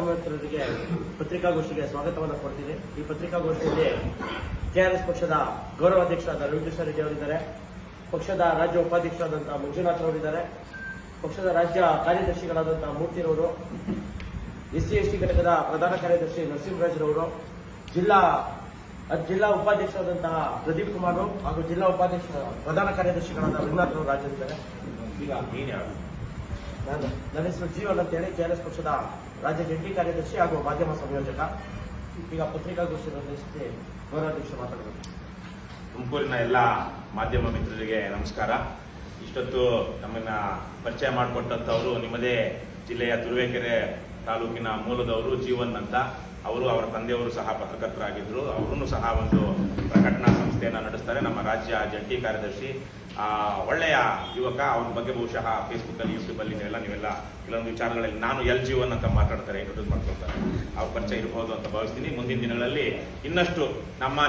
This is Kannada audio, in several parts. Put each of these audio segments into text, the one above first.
ಮಿತ್ರರಿಗೆ ಪತ್ರಿಕಾಗೋಷ್ಠಿಗೆ ಸ್ವಾಗತವನ್ನು ಕೊಡ್ತೀನಿ. ಈ ಪತ್ರಿಕಾಗೋಷ್ಠಿಯಲ್ಲಿ ಕೆಆರ್ಎಸ್ ಪಕ್ಷದ ಗೌರವಾಧ್ಯಕ್ಷರಾದ ರವಿಕೃಷ್ಣ ರೆಡ್ಡಿ ಅವರಿದ್ದಾರೆ, ಪಕ್ಷದ ರಾಜ್ಯ ಉಪಾಧ್ಯಕ್ಷರಾದಂತಹ ಮಂಜುನಾಥ್ ಅವರಿದ್ದಾರೆ, ಪಕ್ಷದ ರಾಜ್ಯ ಕಾರ್ಯದರ್ಶಿಗಳಾದಂತಹ ಮೂರ್ತಿರವರು, SC/ST ಘಟಕದ ಪ್ರಧಾನ ಕಾರ್ಯದರ್ಶಿ ನರಸಿಂಹರಾಜರವರು, ಜಿಲ್ಲಾ ಉಪಾಧ್ಯಕ್ಷರಾದಂತಹ ಪ್ರದೀಪ್ ಕುಮಾರ್ ಹಾಗೂ ಜಿಲ್ಲಾ ಉಪಾಧ್ಯಕ್ಷ ಪ್ರಧಾನ ಕಾರ್ಯದರ್ಶಿಗಳಾದ ರಘುನಾಥ್ ಅವರು ರಾಜ್ಯದಿದ್ದಾರೆ. ಈಗ ನನ್ನ ಹೆಸರು ಜೀವನ್ ಅಂತ ಹೇಳಿ ಕೆಆರ್ಎಸ್ ಪಕ್ಷದ ರಾಜ್ಯ ಜಂಟಿ ಕಾರ್ಯದರ್ಶಿ ಹಾಗೂ ಮಾಧ್ಯಮ ಸಂಯೋಜಕ. ಈಗ ಪತ್ರಿಕಾಗೋಷ್ಠಿ ಉದ್ದೇಶಿಸಿ ಗೌರವಾಧ್ಯಕ್ಷ ಮಾತಾಡಬೇಕು. ತುಮಕೂರಿನ ಎಲ್ಲ ಮಾಧ್ಯಮ ಮಿತ್ರರಿಗೆ ನಮಸ್ಕಾರ. ಇಷ್ಟೊತ್ತು ನಮ್ಮನ್ನ ಪರಿಚಯ ಮಾಡಿಕೊಟ್ಟಂತವರು ನಿಮ್ಮದೇ ಜಿಲ್ಲೆಯ ತುರುವೇಕೆರೆ ತಾಲೂಕಿನ ಮೂಲದವರು ಜೀವನ್ ಅಂತ. ಅವರು ಅವರ ತಂದೆಯವರು ಸಹ ಪತ್ರಕರ್ತರಾಗಿದ್ದರು. ಅವರೂ ಸಹ ಒಂದು ಪ್ರಕಟಣಾ ಸಂಸ್ಥೆಯನ್ನು ನಡೆಸ್ತಾರೆ. ನಮ್ಮ ರಾಜ್ಯ ಜಂಟಿ ಕಾರ್ಯದರ್ಶಿ, ಒಳ್ಳೆಯ ಯುವಕ. ಅವ್ರ ಬಗ್ಗೆ ಬಹುಶಃ ಫೇಸ್ಬುಕ್ಕಲ್ಲಿ, ಯೂಟ್ಯೂಬಲ್ಲಿ ನೀವೆಲ್ಲ ಕೆಲವೊಂದು ವಿಚಾರಗಳಲ್ಲಿ ನಾನು ಜೀವನ್ ಅಂತ ಮಾತಾಡ್ತಾರೆ, ಇಂಟ್ರೊಡ್ಯೂಸ್ ಮಾಡ್ಕೊಳ್ತಾರೆ. ಅವ್ರ ಪರಿಚಯ ಇರಬಹುದು ಅಂತ ಭಾವಿಸ್ತೀನಿ. ಮುಂದಿನ ದಿನಗಳಲ್ಲಿ ಇನ್ನಷ್ಟು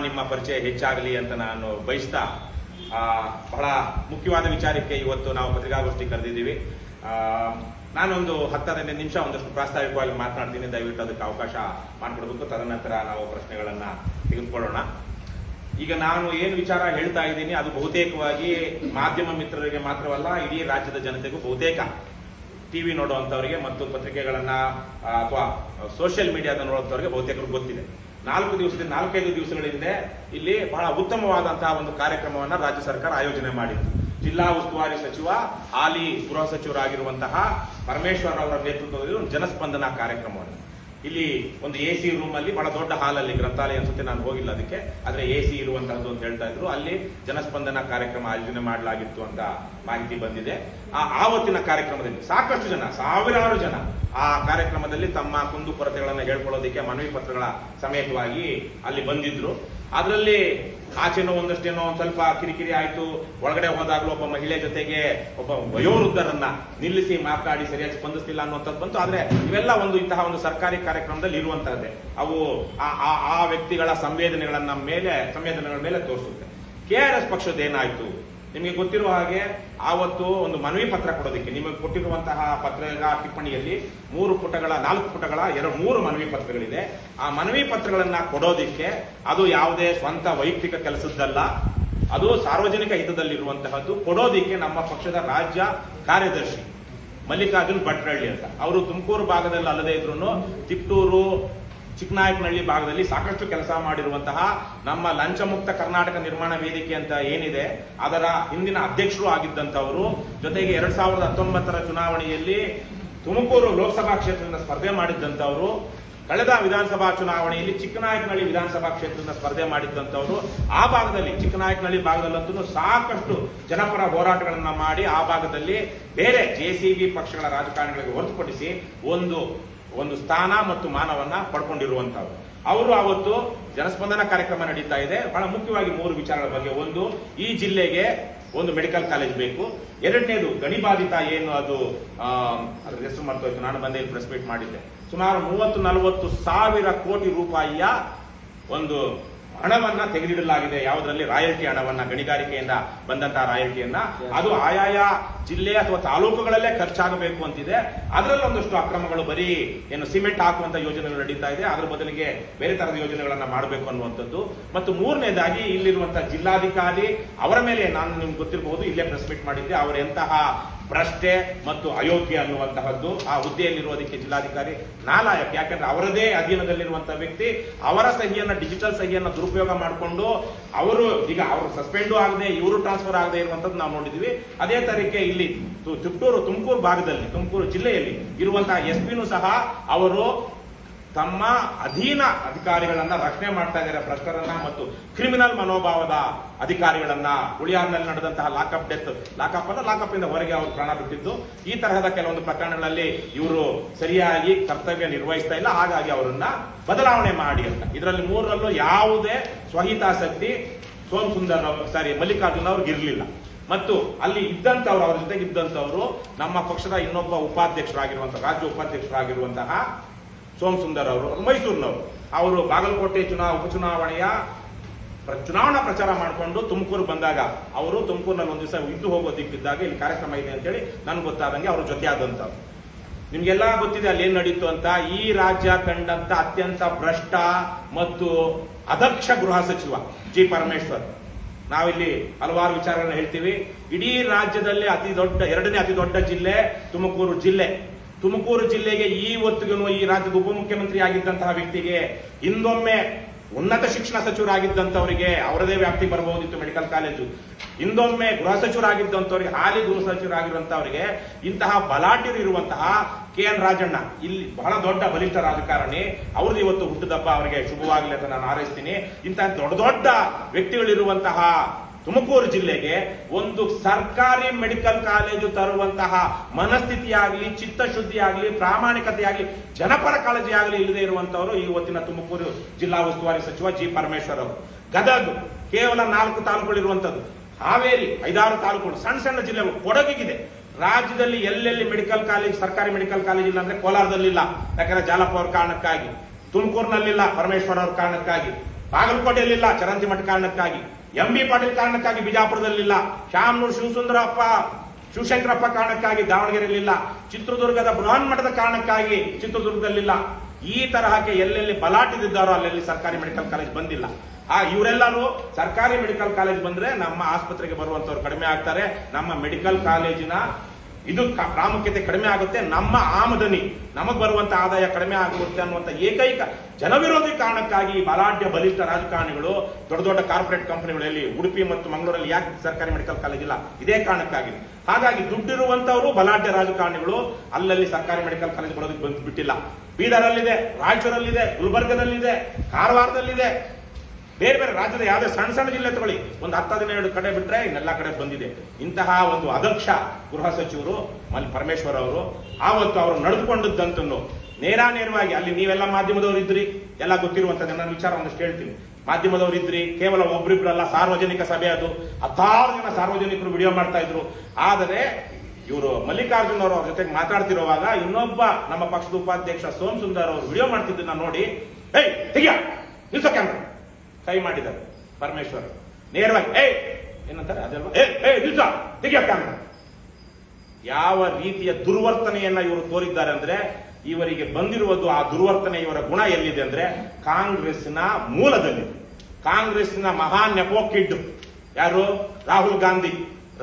ನಿಮ್ಮ ಪರಿಚಯ ಹೆಚ್ಚಾಗಲಿ ಅಂತ ನಾನು ಬಯಸ್ತಾ, ಬಹಳ ಮುಖ್ಯವಾದ ವಿಚಾರಕ್ಕೆ ಇವತ್ತು ನಾವು ಪತ್ರಿಕಾಗೋಷ್ಠಿ ಕರೆದಿದ್ದೀವಿ. ನಾನೊಂದು 10-15 ನಿಮಿಷ ಒಂದಷ್ಟು ಪ್ರಾಸ್ತಾವಿಕವಾಗಿ ಮಾತನಾಡ್ತೀನಿ. ದಯವಿಟ್ಟು ಅದಕ್ಕೆ ಅವಕಾಶ ಮಾಡಿಕೊಡ್ಬೇಕು. ತದನಂತರ ನಾವು ಪ್ರಶ್ನೆಗಳನ್ನ ತೆಗೆದುಕೊಳ್ಳೋಣ. ಈಗ ನಾನು ಏನು ವಿಚಾರ ಹೇಳ್ತಾ ಇದ್ದೀನಿ ಅದು ಬಹುತೇಕವಾಗಿ ಮಾಧ್ಯಮ ಮಿತ್ರರಿಗೆ ಮಾತ್ರವಲ್ಲ, ಇಡೀ ರಾಜ್ಯದ ಜನತೆಗೂ, ಬಹುತೇಕ ಟಿವಿ ನೋಡುವಂಥವರಿಗೆ ಮತ್ತು ಪತ್ರಿಕೆಗಳನ್ನ ಅಥವಾ ಸೋಷಿಯಲ್ ಮೀಡಿಯಾದ ನೋಡುವಂಥವ್ರಿಗೆ ಬಹುತೇಕರು ಗೊತ್ತಿದೆ. 4-5 ದಿವಸಗಳ ಹಿಂದೆ ಇಲ್ಲಿ ಬಹಳ ಉತ್ತಮವಾದಂತಹ ಒಂದು ಕಾರ್ಯಕ್ರಮವನ್ನು ರಾಜ್ಯ ಸರ್ಕಾರ ಆಯೋಜನೆ ಮಾಡಿತ್ತು. ಜಿಲ್ಲಾ ಉಸ್ತುವಾರಿ ಸಚಿವ, ಹಾಲಿ ಗೃಹ ಸಚಿವರಾಗಿರುವಂತಹ ಪರಮೇಶ್ವರ್ ಅವರ ನೇತೃತ್ವದಲ್ಲಿ ಒಂದು ಜನಸ್ಪಂದನ ಕಾರ್ಯಕ್ರಮವನ್ನು ಇಲ್ಲಿ ಒಂದು AC ರೂಮ್ ಅಲ್ಲಿ, ಬಹಳ ದೊಡ್ಡ ಹಾಲಲ್ಲಿ, ಗ್ರಂಥಾಲಯ ಅನ್ಸುತ್ತೆ, ನಾನು ಹೋಗಿಲ್ಲ ಅದಕ್ಕೆ, ಆದ್ರೆ AC ಇರುವಂತಹದ್ದು ಅಂತ ಹೇಳ್ತಾ ಇದ್ರು. ಅಲ್ಲಿ ಜನಸ್ಪಂದನ ಕಾರ್ಯಕ್ರಮ ಆಯೋಜನೆ ಮಾಡಲಾಗಿತ್ತು ಅಂತ ಮಾಹಿತಿ ಬಂದಿದೆ. ಆವತ್ತಿನ ಕಾರ್ಯಕ್ರಮದಲ್ಲಿ ಸಾಕಷ್ಟು ಜನ, ಸಾವಿರಾರು ಜನ ಆ ಕಾರ್ಯಕ್ರಮದಲ್ಲಿ ತಮ್ಮ ಕುಂದುಕೊರತೆಗಳನ್ನು ಹೇಳ್ಕೊಳ್ಳೋದಕ್ಕೆ ಮನವಿ ಪತ್ರಗಳ ಸಮೇತವಾಗಿ ಅಲ್ಲಿ ಬಂದಿದ್ರು. ಅದರಲ್ಲಿ ಆಚೆನೋ ಒಂದಷ್ಟೇನೋ ಒಂದ್ ಸ್ವಲ್ಪ ಕಿರಿಕಿರಿ ಆಯ್ತು. ಒಳಗಡೆ ಹೋದಾಗಲೂ ಒಬ್ಬ ಮಹಿಳೆ ಜೊತೆಗೆ ಒಬ್ಬ ವಯೋವೃದ್ಧರನ್ನ ನಿಲ್ಲಿಸಿ ಮಾತನಾಡಿ ಸರಿಯಾಗಿ ಸ್ಪಂದಿಸ್ತಿಲ್ಲ ಅನ್ನುವಂಥದ್ದು ಬಂತು. ಆದ್ರೆ ಇವೆಲ್ಲ ಇಂತಹ ಒಂದು ಸರ್ಕಾರಿ ಕಾರ್ಯಕ್ರಮದಲ್ಲಿ ಇರುವಂತಹದ್ದೇ. ಅವು ಆ ವ್ಯಕ್ತಿಗಳ ಸಂವೇದನೆಗಳ ಮೇಲೆ ತೋರಿಸುತ್ತೆ. KRS ಪಕ್ಷದ್ದೇನಾಯ್ತು ನಿಮಗೆ ಗೊತ್ತಿರುವ ಹಾಗೆ, ಆವತ್ತು ಒಂದು ಮನವಿ ಪತ್ರ ಕೊಡೋದಕ್ಕೆ ನಿಮಗೆ ಕೊಟ್ಟಿರುವಂತಹ ಪತ್ರಿಕಾ ಟಿಪ್ಪಣಿಯಲ್ಲಿ 4 ಪುಟಗಳ 3 ಮನವಿ ಪತ್ರಗಳಿದೆ. ಆ ಮನವಿ ಪತ್ರಗಳನ್ನ ಕೊಡೋದಿಕ್ಕೆ ಅದು ಯಾವುದೇ ಸ್ವಂತ ವೈಯಕ್ತಿಕ ಕೆಲಸದ್ದಲ್ಲ, ಅದು ಸಾರ್ವಜನಿಕ ಹಿತದಲ್ಲಿರುವಂತಹದ್ದು. ಕೊಡೋದಿಕ್ಕೆ ನಮ್ಮ ಪಕ್ಷದ ರಾಜ್ಯ ಕಾರ್ಯದರ್ಶಿ ಮಲ್ಲಿಕಾರ್ಜುನ್ ಭಟ್ರಳ್ಳಿ ಅಂತ, ಅವರು ತುಮಕೂರು ಭಾಗದಲ್ಲಿ ಅಲ್ಲದೆ ಇದ್ರು ತಿಪ್ಟೂರು, ಚಿಕ್ಕನಾಯಕನಹಳ್ಳಿ ಭಾಗದಲ್ಲಿ ಸಾಕಷ್ಟು ಕೆಲಸ ಮಾಡಿರುವಂತಹ, ನಮ್ಮ ಲಂಚ ಮುಕ್ತ ಕರ್ನಾಟಕ ನಿರ್ಮಾಣ ವೇದಿಕೆ ಅಂತ ಏನಿದೆ ಅದರ ಹಿಂದಿನ ಅಧ್ಯಕ್ಷರು ಆಗಿದ್ದಂಥವರು. ಜೊತೆಗೆ 2019ರ ಚುನಾವಣೆಯಲ್ಲಿ ತುಮಕೂರು ಲೋಕಸಭಾ ಕ್ಷೇತ್ರದಿಂದ ಸ್ಪರ್ಧೆ ಮಾಡಿದ್ದಂಥವರು. ಕಳೆದ ವಿಧಾನಸಭಾ ಚುನಾವಣೆಯಲ್ಲಿ ಚಿಕ್ಕನಾಯಕನಹಳ್ಳಿ ವಿಧಾನಸಭಾ ಕ್ಷೇತ್ರದಿಂದ ಸ್ಪರ್ಧೆ ಮಾಡಿದ್ದಂಥವರು. ಆ ಭಾಗದಲ್ಲಿ, ಚಿಕ್ಕನಾಯಕನಹಳ್ಳಿ ಭಾಗದಲ್ಲಂತೂ ಸಾಕಷ್ಟು ಜನಪರ ಹೋರಾಟಗಳನ್ನ ಮಾಡಿ ಆ ಭಾಗದಲ್ಲಿ ಬೇರೆ JCB ಪಕ್ಷಗಳ ರಾಜಕಾರಣಿಗಳಿಗೆ ಹೊರತುಪಡಿಸಿ ಒಂದು ಸ್ಥಾನ ಮತ್ತು ಮಾನವನ್ನ ಪಡ್ಕೊಂಡಿರುವಂತಹವರು. ಅವರು ಅವತ್ತು ಜನಸ್ಪಂದನ ಕಾರ್ಯಕ್ರಮ ನಡೀತಾ ಇದೆ. ಬಹಳ ಮುಖ್ಯವಾಗಿ 3 ವಿಚಾರಗಳ ಬಗ್ಗೆ. ಒಂದು, ಈ ಜಿಲ್ಲೆಗೆ ಒಂದು ಮೆಡಿಕಲ್ ಕಾಲೇಜ್ ಬೇಕು. ಎರಡನೇದು, ಗಣಿಬಾಧಿತ ಏನು ಅದು ಅದ್ರ ಹೆಸರು ಮರ್ತೋಯ್ತು, ನಾನು ಬಂದೇ ಪ್ರೆಸ್ ಮೀಟ್ ಮಾಡಿದ್ದೆ. ಸುಮಾರು 30-40 ಸಾವಿರ ಕೋಟಿ ರೂಪಾಯಿಯ ಒಂದು ಹಣವನ್ನ ತೆಗೆದಿಡಲಾಗಿದೆ. ಯಾವುದರಲ್ಲಿ? ರಾಯಲ್ಟಿ ಹಣವನ್ನ, ಗಣಿಗಾರಿಕೆಯಿಂದ ಬಂದಂತಹ ರಾಯಲ್ಟಿಯನ್ನ. ಅದು ಆಯಾಯ ಜಿಲ್ಲೆ ಅಥವಾ ತಾಲೂಕುಗಳಲ್ಲೇ ಖರ್ಚಾಗಬೇಕು ಅಂತಿದೆ. ಅದರಲ್ಲಿ ಒಂದಷ್ಟು ಅಕ್ರಮಗಳು, ಬರೀ ಸಿಮೆಂಟ್ ಹಾಕುವಂತ ಯೋಜನೆಗಳು ನಡೀತಾ ಇದೆ. ಅದರ ಬದಲಿಗೆ ಬೇರೆ ತರದ ಯೋಜನೆಗಳನ್ನ ಮಾಡಬೇಕು ಅನ್ನುವಂಥದ್ದು. ಮತ್ತು 3ನೇದಾಗಿ, ಇಲ್ಲಿರುವಂತಹ ಜಿಲ್ಲಾಧಿಕಾರಿ ಅವರ ಮೇಲೆ ನಾನು ನಿಮ್ಗೆ ಗೊತ್ತಿರಬಹುದು, ಇಲ್ಲೇ ಪ್ರೆಸ್ ಮೀಟ್ ಮಾಡಿದ್ದೆ, ಅವರು ಎಂತಹ ಭ್ರಷ್ಟೆ ಮತ್ತು ಅಯೋಗ್ಯ ಅನ್ನುವಂತಹದ್ದು. ಆ ಹುದ್ದೆಯಲ್ಲಿರುವುದಕ್ಕೆ ಜಿಲ್ಲಾಧಿಕಾರಿ ನಾಲಾಯಕ. ಯಾಕಂದ್ರೆ ಅವರದೇ ಅಧೀನದಲ್ಲಿರುವಂತಹ ವ್ಯಕ್ತಿ ಅವರ ಸಹಿಯನ್ನ, ಡಿಜಿಟಲ್ ಸಹಿಯನ್ನ ದುರುಪಯೋಗ ಮಾಡಿಕೊಂಡು ಅವರು ಸಸ್ಪೆಂಡು ಆಗದೆ, ಇವರು ಟ್ರಾನ್ಸ್ಫರ್ ಆಗದೆ ಇರುವಂತದ್ದು ನಾವು ನೋಡಿದ್ವಿ. ಅದೇ ತರೀಕೆ ಇಲ್ಲಿ ತುಮಕೂರು ಭಾಗದಲ್ಲಿ, ತುಮಕೂರು ಜಿಲ್ಲೆಯಲ್ಲಿ ಇರುವಂತಹ SPನೂ ಸಹ ಅವರು ತಮ್ಮ ಅಧೀನ ಅಧಿಕಾರಿಗಳನ್ನ ರಕ್ಷಣೆ ಮಾಡ್ತಾ ಇದ್ದಾರೆ. ಭ್ರಷ್ಟರನ್ನ ಮತ್ತು ಕ್ರಿಮಿನಲ್ ಮನೋಭಾವದ ಅಧಿಕಾರಿಗಳನ್ನ. ಉಳಿಯಾರ್ನಲ್ಲಿ ನಡೆದಂತಹ ಲಾಕಪ್ ಇಂದ ಹೊರಗೆ ಅವರು ಪ್ರಾಣ ಬಿಟ್ಟಿದ್ದು. ಈ ತರಹದ ಕೆಲವೊಂದು ಪ್ರಕರಣಗಳಲ್ಲಿ ಇವರು ಸರಿಯಾಗಿ ಕರ್ತವ್ಯ ನಿರ್ವಹಿಸ್ತಾ ಇಲ್ಲ, ಹಾಗಾಗಿ ಅವರನ್ನ ಬದಲಾವಣೆ ಮಾಡಿ ಅಂತ. ಇದರಲ್ಲಿ 3ರಲ್ಲೂ ಯಾವುದೇ ಸ್ವಹಿತಾಸಕ್ತಿ ಮಲ್ಲಿಕಾರ್ಜುನ್ ಅವ್ರಿಗೆ ಇರಲಿಲ್ಲ. ಮತ್ತು ಅಲ್ಲಿ ಇದ್ದಂಥವ್ರು, ಅವರ ಜೊತೆಗೆ ಇದ್ದಂಥವ್ರು ನಮ್ಮ ಪಕ್ಷದ ಇನ್ನೊಬ್ಬ ಉಪಾಧ್ಯಕ್ಷರಾಗಿರುವಂತಹ, ರಾಜ್ಯ ಉಪಾಧ್ಯಕ್ಷರಾಗಿರುವಂತಹ ಸೋಮಸುಂದರ್ ಅವರು, ಮೈಸೂರಿನವರು. ಅವರು ಬಾಗಲಕೋಟೆ ಉಪಚುನಾವಣೆಯ ಚುನಾವಣಾ ಪ್ರಚಾರ ಮಾಡಿಕೊಂಡು ತುಮಕೂರು ಬಂದಾಗ, ಅವರು ತುಮಕೂರಿನಲ್ಲಿ ಒಂದು ದಿವಸ ಇದ್ದು ಹೋಗೋ ದಿಕ್ಕಿದ್ದಾಗ ಇಲ್ಲಿ ಕಾರ್ಯಕ್ರಮ ಇದೆ ಅಂತೇಳಿ ನನಗೆ ಗೊತ್ತಾದಂಗೆ ಅವ್ರ ಜೊತೆ ಆದಂಥವ್ರು. ನಿಮ್ಗೆಲ್ಲ ಗೊತ್ತಿದೆ ಅಲ್ಲಿ ಏನ್ ನಡೀತು ಅಂತ. ಈ ರಾಜ್ಯ ಕಂಡಂತ ಅತ್ಯಂತ ಭ್ರಷ್ಟ ಮತ್ತು ಅದಕ್ಷ ಗೃಹ ಸಚಿವ ಜಿ ಪರಮೇಶ್ವರ್. ನಾವಿಲ್ಲಿ ಹಲವಾರು ವಿಚಾರಗಳನ್ನ ಹೇಳ್ತೀವಿ. ಇಡೀ ರಾಜ್ಯದಲ್ಲಿ ಎರಡನೇ ಅತಿ ದೊಡ್ಡ ಜಿಲ್ಲೆ ತುಮಕೂರು ಜಿಲ್ಲೆ. ತುಮಕೂರು ಜಿಲ್ಲೆಗೆ ಈ ಹೊತ್ತಿಗೂ ಈ ರಾಜ್ಯದ ಉಪಮುಖ್ಯಮಂತ್ರಿ ಆಗಿದ್ದಂತಹ ವ್ಯಕ್ತಿಗೆ ಹಿಂದೊಮ್ಮೆ ಉನ್ನತ ಶಿಕ್ಷಣ ಸಚಿವರಾಗಿದ್ದಂಥವರಿಗೆ ಅವರದೇ ವ್ಯಾಪ್ತಿ ಬರಬಹುದಿತ್ತು ಮೆಡಿಕಲ್ ಕಾಲೇಜು. ಹಿಂದೊಮ್ಮೆ ಗೃಹ ಸಚಿವರಾಗಿದ್ದಂಥವ್ರಿಗೆ, ಹಾಲಿ ಗೃಹ ಸಚಿವರಾಗಿರುವಂತವರಿಗೆ ಇಂತಹ ಬಲಾಢ್ಯರು ಇರುವಂತಹ KN ರಾಜಣ್ಣ ಇಲ್ಲಿ ಬಹಳ ದೊಡ್ಡ ಬಲಿಷ್ಠ ರಾಜಕಾರಣಿ. ಅವ್ರದ್ದು ಇವತ್ತು ಹುಟ್ಟುದಬ್ಬ, ಅವರಿಗೆ ಶುಭವಾಗಲಿ ಅಂತ ನಾನು ಹಾರೈಸ್ತೀನಿ. ಇಂತಹ ದೊಡ್ಡ ದೊಡ್ಡ ವ್ಯಕ್ತಿಗಳಿರುವಂತಹ ತುಮಕೂರು ಜಿಲ್ಲೆಗೆ ಒಂದು ಸರ್ಕಾರಿ ಮೆಡಿಕಲ್ ಕಾಲೇಜು ತರುವಂತಹ ಮನಸ್ಥಿತಿ ಆಗಲಿ, ಚಿತ್ತಶುದ್ಧಿ ಆಗಲಿ, ಪ್ರಾಮಾಣಿಕತೆ ಆಗಲಿ, ಜನಪರ ಕಾಳಜಿ ಆಗಲಿ ಇಲ್ಲದೆ ಇರುವಂತವರು ಇವತ್ತಿನ ತುಮಕೂರು ಜಿಲ್ಲಾ ಉಸ್ತುವಾರಿ ಸಚಿವ ಜಿ ಪರಮೇಶ್ವರ್ ಅವರು. ಗದಗ ಕೇವಲ 4 ತಾಲೂಕುಗಳಿರುವಂತದ್ದು, ಹಾವೇರಿ 5-6 ತಾಲೂಕುಗಳು, ಸಣ್ಣ ಸಣ್ಣ ಜಿಲ್ಲೆಗಳು, ಕೊಡಗಿಗಿದೆ. ರಾಜ್ಯದಲ್ಲಿ ಎಲ್ಲೆಲ್ಲಿ ಮೆಡಿಕಲ್ ಕಾಲೇಜ್, ಸರ್ಕಾರಿ ಮೆಡಿಕಲ್ ಕಾಲೇಜ್ ಇಲ್ಲ ಅಂದ್ರೆ ಕೋಲಾರದಲ್ಲಿಲ್ಲ, ಯಾಕಂದ್ರೆ ಜಾಲಪ್ಪ ಅವ್ರ ಕಾರಣಕ್ಕಾಗಿ. ತುಮಕೂರಿನಲ್ಲಿಲ್ಲ, ಪರಮೇಶ್ವರ್ ಅವ್ರ ಕಾರಣಕ್ಕಾಗಿ. ಬಾಗಲಕೋಟೆಯಲ್ಲಿಲ್ಲ, ಚರಂತಿಮಠ ಕಾರಣಕ್ಕಾಗಿ. MB ಪಾಟೀಲ್ ಕಾರಣಕ್ಕಾಗಿ ಬಿಜಾಪುರದಲ್ಲಿಲ್ಲ. ಶಾಮನೂರು ಶಿವಸುಂದರಪ್ಪ, ಶಿವಶಂಕರಪ್ಪ ಕಾರಣಕ್ಕಾಗಿ ದಾವಣಗೆರೆಯಲ್ಲಿಲ್ಲ. ಚಿತ್ರದುರ್ಗದ ಬೃಹನ್ ಮಠದ ಕಾರಣಕ್ಕಾಗಿ ಚಿತ್ರದುರ್ಗದಲ್ಲಿಲ್ಲ. ಈ ತರಹಕ್ಕೆ ಎಲ್ಲೆಲ್ಲಿ ಬಲಾಟಿದ್ದಾರೋ ಅಲ್ಲೆಲ್ಲಿ ಸರ್ಕಾರಿ ಮೆಡಿಕಲ್ ಕಾಲೇಜ್ ಬಂದಿಲ್ಲ. ಇವರೆಲ್ಲರೂ ಸರ್ಕಾರಿ ಮೆಡಿಕಲ್ ಕಾಲೇಜ್ ಬಂದ್ರೆ ನಮ್ಮ ಆಸ್ಪತ್ರೆಗೆ ಬರುವಂತವ್ರು ಕಡಿಮೆ ಆಗ್ತಾರೆ, ನಮ್ಮ ಮೆಡಿಕಲ್ ಕಾಲೇಜಿನ ಇದು ಪ್ರಾಮುಖ್ಯತೆ ಕಡಿಮೆ ಆಗುತ್ತೆ, ನಮ್ಮ ಆಮದನಿ, ನಮಗ್ ಬರುವಂತ ಆದಾಯ ಕಡಿಮೆ ಆಗುತ್ತೆ ಅನ್ನುವಂತ ಏಕೈಕ ಜನವಿರೋಧಿ ಕಾರಣಕ್ಕಾಗಿ ಬಲಾಢ್ಯ ಬಲಿಷ್ಠ ರಾಜಕಾರಣಿಗಳು, ದೊಡ್ಡ ದೊಡ್ಡ ಕಾರ್ಪೊರೇಟ್ ಕಂಪನಿಗಳಲ್ಲಿ ಉಡುಪಿ ಮತ್ತು ಮಂಗಳೂರಲ್ಲಿ ಯಾಕೆ ಸರ್ಕಾರಿ ಮೆಡಿಕಲ್ ಕಾಲೇಜ್ ಇಲ್ಲ, ಇದೇ ಕಾರಣಕ್ಕಾಗಿ. ಹಾಗಾಗಿ ದುಡ್ಡಿರುವಂತವರು ಬಲಾಢ್ಯ ರಾಜಕಾರಣಿಗಳು ಅಲ್ಲಲ್ಲಿ ಸರ್ಕಾರಿ ಮೆಡಿಕಲ್ ಕಾಲೇಜ್ ಬರೋದಕ್ಕೆ ಬಂದು ಬಿಟ್ಟಿಲ್ಲ. ಬೀದರಲ್ಲಿದೆ, ರಾಯಚೂರಲ್ಲಿದೆ, ಗುಲ್ಬರ್ಗದಲ್ಲಿದೆ, ಕಾರವಾರದಲ್ಲಿದೆ, ಬೇರೆ ಬೇರೆ ರಾಜ್ಯದ ಯಾವುದೇ ಸಣ್ಣ ಸಣ್ಣ ಜಿಲ್ಲೆ ತಗೊಳ್ಳಿ, ಒಂದು 10-12 ಕಡೆ ಬಿಟ್ರೆ ಇನ್ನೆಲ್ಲ ಕಡೆ ಬಂದಿದೆ. ಇಂತಹ ಒಂದು ಅದಕ್ಷ ಗೃಹ ಸಚಿವರು ಪರಮೇಶ್ವರ್ ಅವರು ಆವತ್ತು ಅವರು ನಡೆದುಕೊಂಡದ್ದಂತನ್ನು ನೇರವಾಗಿ ಅಲ್ಲಿ ನೀವೆಲ್ಲ ಮಾಧ್ಯಮದವರು ಇದ್ರಿ, ಎಲ್ಲ ಗೊತ್ತಿರುವಂತದ್ದು. ನನ್ನ ವಿಚಾರ ಒಂದಷ್ಟು ಹೇಳ್ತೀನಿ. ಮಾಧ್ಯಮದವರು ಇದ್ರಿ, ಕೇವಲ ಒಬ್ರಿಬ್ರಲ್ಲ, ಸಾರ್ವಜನಿಕ ಸಭೆ ಅದು, 1000 ಜನ ಸಾರ್ವಜನಿಕರು ವಿಡಿಯೋ ಮಾಡ್ತಾ ಇದ್ರು. ಆದರೆ ಇವರು ಮಲ್ಲಿಕಾರ್ಜುನ್ ಅವರು ಅವ್ರ ಜೊತೆಗೆ ಮಾತಾಡ್ತಿರುವಾಗ ಇನ್ನೊಬ್ಬ ನಮ್ಮ ಪಕ್ಷದ ಉಪಾಧ್ಯಕ್ಷ ಸೋಮ್ ಸುಂದರ್ ಅವರು ವಿಡಿಯೋ ಮಾಡ್ತಿದ್ದನ್ನ ನೋಡಿ, ಏಯ್ ತೆಗಿಯ ನಿಲ್ಸೋ ಕ್ಯಾಮ್ರಾ ಕೈ ಮಾಡಿದ್ದಾರೆ ಪರಮೇಶ್ವರ್. ನೇರವಾಗಿ ಏನಂತಾರೆ ಅದಲ್ವಾ, ನಿಲ್ಸ ತೆಗಿಯ ಕ್ಯಾಮ್ರಾ. ಯಾವ ರೀತಿಯ ದುರ್ವರ್ತನೆಯನ್ನ ಇವರು ತೋರಿದ್ದಾರೆ ಅಂದ್ರೆ, ಇವರಿಗೆ ಬಂದಿರುವುದು ಆ ದುರ್ವರ್ತನೆ, ಇವರ ಗುಣ ಎಲ್ಲಿದೆ ಅಂದ್ರೆ ಕಾಂಗ್ರೆಸ್ನ ಮೂಲದಲ್ಲಿ. ಕಾಂಗ್ರೆಸ್ನ ಮಹಾನ್ ನೆಪೋ ಕಿಡ್ ಯಾರು?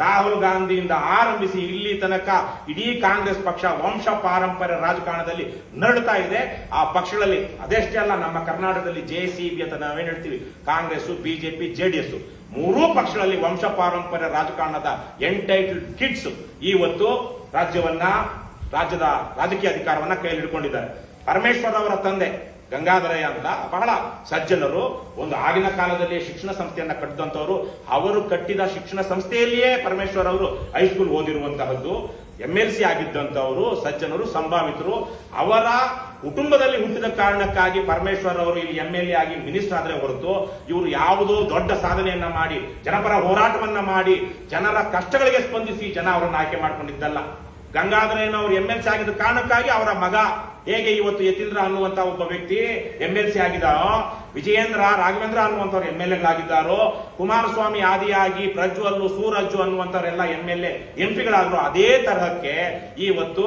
ರಾಹುಲ್ ಗಾಂಧಿಯಿಂದ ಆರಂಭಿಸಿ ಇಲ್ಲಿ ತನಕ ಇಡೀ ಕಾಂಗ್ರೆಸ್ ಪಕ್ಷ ವಂಶ ಪಾರಂಪರ್ಯ ರಾಜಕಾರಣದಲ್ಲಿ ನರಳುತ್ತಾ ಇದೆ. ಆ ಪಕ್ಷಗಳಲ್ಲಿ ಅದೆಷ್ಟೇ ಅಲ್ಲ, ನಮ್ಮ ಕರ್ನಾಟಕದಲ್ಲಿ JCB ಅಂತ ನಾವೇನ್ ಹೇಳ್ತೀವಿ, ಕಾಂಗ್ರೆಸ್, ಬಿಜೆಪಿ, JDS, 3 ಪಕ್ಷಗಳಲ್ಲಿ ವಂಶ ಪಾರಂಪರ್ಯ ರಾಜಕಾರಣದ ಎಂಟೈಟಲ್ಡ್ ಕಿಡ್ಸ್ ಇವತ್ತು ರಾಜ್ಯದ ರಾಜಕೀಯ ಅಧಿಕಾರವನ್ನ ಕೈಯಲ್ಲಿ ಹಿಡ್ಕೊಂಡಿದ್ದಾರೆ. ಪರಮೇಶ್ವರ್ ಅವರ ತಂದೆ ಗಂಗಾಧರಯ್ಯ ಅಂತ ಬಹಳ ಸಜ್ಜನರು, ಒಂದು ಆಗಿನ ಕಾಲದಲ್ಲಿ ಶಿಕ್ಷಣ ಸಂಸ್ಥೆಯನ್ನ ಕಟ್ಟಿದಂತವರು. ಅವರು ಕಟ್ಟಿದ ಶಿಕ್ಷಣ ಸಂಸ್ಥೆಯಲ್ಲಿಯೇ ಪರಮೇಶ್ವರ್ ಅವರು ಹೈಸ್ಕೂಲ್ ಓದಿರುವಂತಹದ್ದು, MLC ಆಗಿದ್ದಂತವರು, ಸಜ್ಜನರು, ಸಂಭಾವಿತರು. ಅವರ ಕುಟುಂಬದಲ್ಲಿ ಹುಟ್ಟಿದ ಕಾರಣಕ್ಕಾಗಿ ಪರಮೇಶ್ವರ್ ಅವರು ಇಲ್ಲಿ MLA ಆಗಿ ಮಿನಿಸ್ಟರ್ ಆದ್ರೆ ಹೊರತು ಇವರು ಯಾವುದೋ ದೊಡ್ಡ ಸಾಧನೆಯನ್ನ ಮಾಡಿ, ಜನಪರ ಹೋರಾಟವನ್ನ ಮಾಡಿ, ಜನರ ಕಷ್ಟಗಳಿಗೆ ಸ್ಪಂದಿಸಿ ಜನ ಅವರನ್ನು ಆಯ್ಕೆ ಮಾಡ್ಕೊಂಡಿದ್ದಲ್ಲ. ಗಂಗಾಧರಯ್ಯನವರು MLC ಆಗಿದ್ದ ಕಾರಣಕ್ಕಾಗಿ ಅವರ ಮಗ ಹೇಗೆ ಇವತ್ತು ಯತೀಂದ್ರ ಅನ್ನುವಂತ ಒಬ್ಬ ವ್ಯಕ್ತಿ MLC ಆಗಿದ್ದಾರೋ, Vijayendra Raghavendra ಅನ್ನುವಂಥವ್ರು MLA ಆಗಿದ್ದಾರೋ, Kumaraswamy ಆದಿಯಾಗಿ ಪ್ರಜ್ವಲ್ಲು, ಸೂರಜ್ಜು ಅನ್ನುವಂಥವರೆಲ್ಲ MLA MP ಗಳಾದ್ರು, ಅದೇ ತರಹಕ್ಕೆ ಇವತ್ತು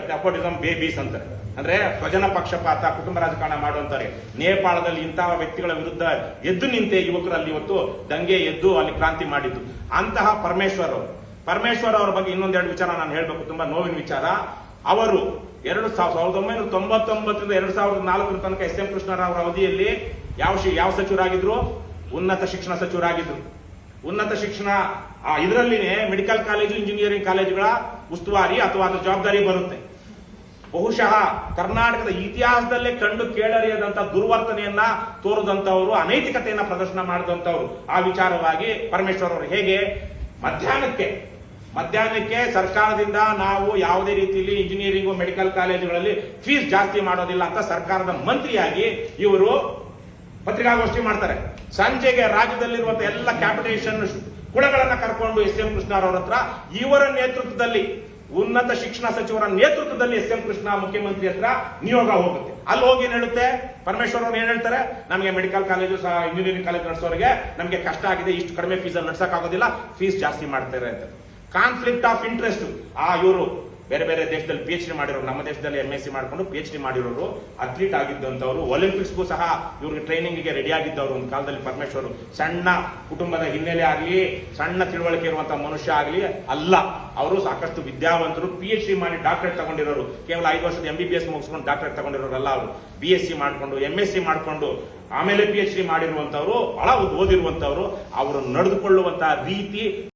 ನೆಪೋಟಿಸಂ ಬೇಬೀಸ್ ಅಂತಾರೆ. ಅಂದ್ರೆ ಸ್ವಜನ ಪಕ್ಷಪಾತ, ಕುಟುಂಬ ರಾಜಕಾರಣ ಮಾಡುವಂತಾರೆ. ನೇಪಾಳದಲ್ಲಿ ಇಂತಹ ವ್ಯಕ್ತಿಗಳ ವಿರುದ್ಧ ಎದ್ದು ನಿಂತೆ ಯುವಕರಲ್ಲಿ ಇವತ್ತು ದಂಗೆ ಎದ್ದು ಅಲ್ಲಿ ಕ್ರಾಂತಿ ಮಾಡಿದ್ದು ಅಂತಹ ಪರಮೇಶ್ವರ್ ಅವರ ಬಗ್ಗೆ ಇನ್ನೊಂದೆರಡು ವಿಚಾರ ನಾನು ಹೇಳಬೇಕು, ತುಂಬಾ ನೋವಿನ ವಿಚಾರ. ಅವರು 1999 ರಿಂದ 2004 ತನಕ SM ಕೃಷ್ಣರಾವ್ ಅವಧಿಯಲ್ಲಿ ಯಾವ ಸಚಿವರಾಗಿದ್ರು? ಉನ್ನತ ಶಿಕ್ಷಣ ಸಚಿವರಾಗಿದ್ರು. ಉನ್ನತ ಶಿಕ್ಷಣ ಇದರಲ್ಲಿನೇ ಮೆಡಿಕಲ್ ಕಾಲೇಜು, ಇಂಜಿನಿಯರಿಂಗ್ ಕಾಲೇಜುಗಳ ಉಸ್ತುವಾರಿ ಅಥವಾ ಅದರ ಜವಾಬ್ದಾರಿ ಬರುತ್ತೆ. ಬಹುಶಃ ಕರ್ನಾಟಕದ ಇತಿಹಾಸದಲ್ಲೇ ಕಂಡು ಕೇಳರಿಯದಂತ ದುರ್ವರ್ತನೆಯನ್ನ ತೋರದಂತವರು, ಅನೈತಿಕತೆಯನ್ನ ಪ್ರದರ್ಶನ ಮಾಡಿದಂತವರು. ಆ ವಿಚಾರವಾಗಿ ಪರಮೇಶ್ವರ್ ಅವರು ಹೇಗೆ ಮಧ್ಯಾಹ್ನಕ್ಕೆ ಸರ್ಕಾರದಿಂದ ನಾವು ಯಾವುದೇ ರೀತಿಯಲ್ಲಿ ಇಂಜಿನಿಯರಿಂಗ್ ಮೆಡಿಕಲ್ ಕಾಲೇಜುಗಳಲ್ಲಿ ಫೀಸ್ ಜಾಸ್ತಿ ಮಾಡೋದಿಲ್ಲ ಅಂತ ಸರ್ಕಾರದ ಮಂತ್ರಿಯಾಗಿ ಇವರು ಪತ್ರಿಕಾಗೋಷ್ಠಿ ಮಾಡ್ತಾರೆ. ಸಂಜೆಗೆ ರಾಜ್ಯದಲ್ಲಿರುವಂತಹ ಎಲ್ಲ ಕ್ಯಾಪಿಟೇಷನ್ ಕುಳಗಳನ್ನ ಕರ್ಕೊಂಡು SM ಕೃಷ್ಣರವರ ಹತ್ರ, ಇವರ ನೇತೃತ್ವದಲ್ಲಿ, ಉನ್ನತ ಶಿಕ್ಷಣ ಸಚಿವರ ನೇತೃತ್ವದಲ್ಲಿ SM ಕೃಷ್ಣ ಮುಖ್ಯಮಂತ್ರಿ ಹತ್ರ ನಿಯೋಗ ಹೋಗುತ್ತೆ. ಅಲ್ಲಿ ಹೋಗಿ ಏನ್ ಹೇಳುತ್ತೆ ಪರಮೇಶ್ವರ್ ಅವರು, ಏನ್ ಹೇಳ್ತಾರೆ? ನಮಗೆ ಮೆಡಿಕಲ್ ಕಾಲೇಜು, ಇಂಜಿನಿಯರಿಂಗ್ ಕಾಲೇಜ್ ನಡೆಸೋರಿಗೆ ನಮಗೆ ಕಷ್ಟ ಆಗಿದೆ, ಇಷ್ಟು ಕಡಿಮೆ ಫೀಸ್ ಅಲ್ಲಿ ನಡ್ಸಕ್ ಆಗೋದಿಲ್ಲ, ಫೀಸ್ ಜಾಸ್ತಿ ಮಾಡ್ತಾರೆ ಅಂತ. Conflict of interest. ಇವರು ಬೇರೆ ಬೇರೆ ದೇಶದಲ್ಲಿ PhD ಮಾಡಿರೋರು, ನಮ್ಮ ದೇಶದಲ್ಲಿ MSc ಮಾಡ್ಕೊಂಡು PhD ಮಾಡಿರೋರು, ಅಥ್ಲೀಟ್ ಆಗಿದ್ದಂಥವ್ರು, ಒಲಿಂಪಿಕ್ಸ್ಗೂ ಸಹ ಇವ್ರಿಗೆ ಟ್ರೈನಿಂಗ್ಗೆ ರೆಡಿ ಆಗಿದ್ದವರು. ಒಂದು ಕಾಲದಲ್ಲಿ ಪರಮೇಶ್ವರ್ ಸಣ್ಣ ಕುಟುಂಬದ ಹಿನ್ನೆಲೆ ಆಗಲಿ, ಸಣ್ಣ ತಿಳುವಳಿಕೆ ಇರುವಂತಹ ಮನುಷ್ಯ ಆಗಲಿ ಅಲ್ಲ. ಅವರು ಸಾಕಷ್ಟು ವಿದ್ಯಾವಂತರು, PhD ಮಾಡಿ ಡಾಕ್ಟರೇಟ್ ತಗೊಂಡಿರೋರು. ಕೇವಲ 5 ವರ್ಷದ MBBS ಮುಗಿಸ್ಕೊಂಡು ಡಾಕ್ಟರೇಟ್ ತಗೊಂಡಿರೋರಲ್ಲ ಅವರು. BSc ಮಾಡ್ಕೊಂಡು MSc ಮಾಡ್ಕೊಂಡು ಆಮೇಲೆ PhD ಮಾಡಿರುವಂತವ್ರು, ಬಹಳ ಓದಿರುವಂತವ್ರು. ಅವರು ನಡೆದುಕೊಳ್ಳುವಂತಹ ರೀತಿ